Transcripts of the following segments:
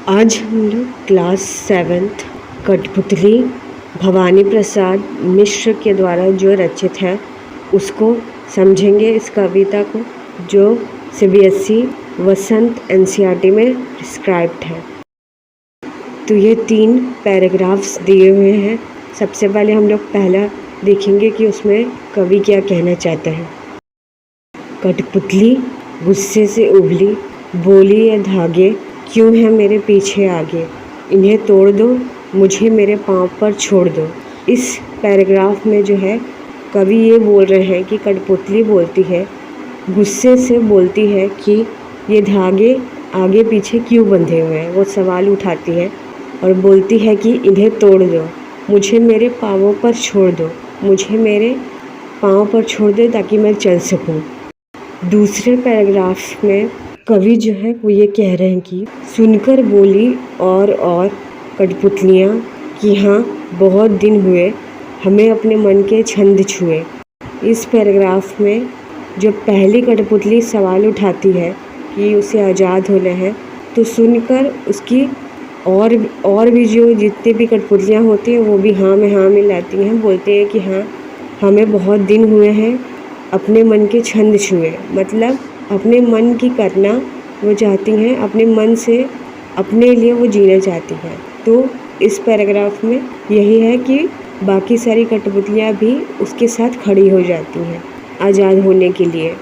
आज हम लोग क्लास 7th कठपुतली भवानी प्रसाद मिश्र के द्वारा जो रचित है उसको समझेंगे। इस कविता को जो CBSE वसंत NCERT में प्रिस्क्राइब्ड है। तो ये 3 पैराग्राफ्स दिए हुए हैं। सबसे पहले हम लोग पहला देखेंगे कि उसमें कवि क्या कहना चाहता है। कठपुतली गुस्से से उबली, बोली ये धागे क्यों है मेरे पीछे आगे, इन्हें तोड़ दो, मुझे मेरे पाँव पर छोड़ दो। इस पैराग्राफ में जो है कवि ये बोल रहे हैं कि कठपुतली बोलती है, गुस्से से बोलती है कि ये धागे आगे पीछे क्यों बंधे हुए हैं। वो सवाल उठाती है और बोलती है कि इन्हें तोड़ दो, मुझे मेरे पाँवों पर छोड़ दो, मुझे मेरे पाँव पर छोड़ दो ताकि मैं चल सकूं। दूसरे पैराग्राफ में कवि जो है वो ये कह रहे हैं कि सुनकर बोली और कठपुतलियाँ कि हाँ बहुत दिन हुए हमें अपने मन के छंद छुए। इस पैराग्राफ में जो पहली कठपुतली सवाल उठाती है कि उसे आज़ाद होना है, तो सुनकर उसकी और भी जो जितने भी कठपुतलियाँ होती हैं वो भी हाँ में मिलाती हैं, बोलते हैं कि हाँ हमें बहुत दिन हुए हैं अपने मन के छंद छुए। मतलब अपने मन की करना वो चाहती हैं, अपने मन से अपने लिए वो जीना चाहती हैं। तो इस पैराग्राफ में यही है कि बाकी सारी कठपुतलियाँ भी उसके साथ खड़ी हो जाती हैं आज़ाद होने के लिए।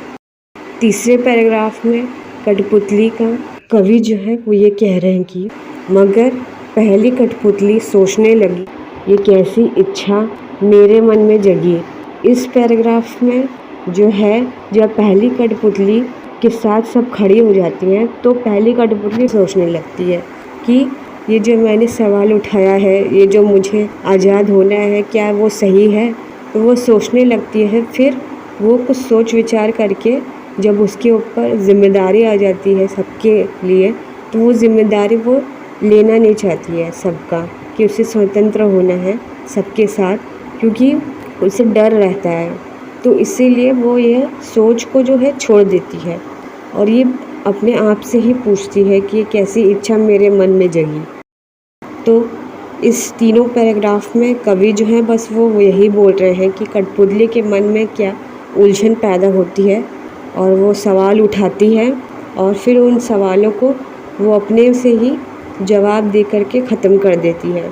तीसरे पैराग्राफ में कठपुतली का कवि जो है वो ये कह रहे हैं कि मगर पहली कठपुतली सोचने लगी, ये कैसी इच्छा मेरे मन में जगी। इस पैराग्राफ में जो है जब पहली कठपुतली के साथ सब खड़ी हो जाती हैं तो पहली कठपुतली सोचने लगती है कि ये जो मैंने सवाल उठाया है, ये जो मुझे आज़ाद होना है, क्या वो सही है। तो वो सोचने लगती है। फिर वो कुछ सोच विचार करके जब उसके ऊपर ज़िम्मेदारी आ जाती है सबके लिए, तो वो ज़िम्मेदारी वो लेना नहीं चाहती है सबका, कि उसे स्वतंत्र होना है सबके साथ, क्योंकि उसे डर रहता है। तो इसीलिए वो ये सोच को जो है छोड़ देती है और ये अपने आप से ही पूछती है कि ये कैसी इच्छा मेरे मन में जगी। तो इस तीनों पैराग्राफ में कवि जो है बस वो यही बोल रहे हैं कि कठपुतली के मन में क्या उलझन पैदा होती है और वो सवाल उठाती है और फिर उन सवालों को वो अपने से ही जवाब दे करके ख़त्म कर देती है।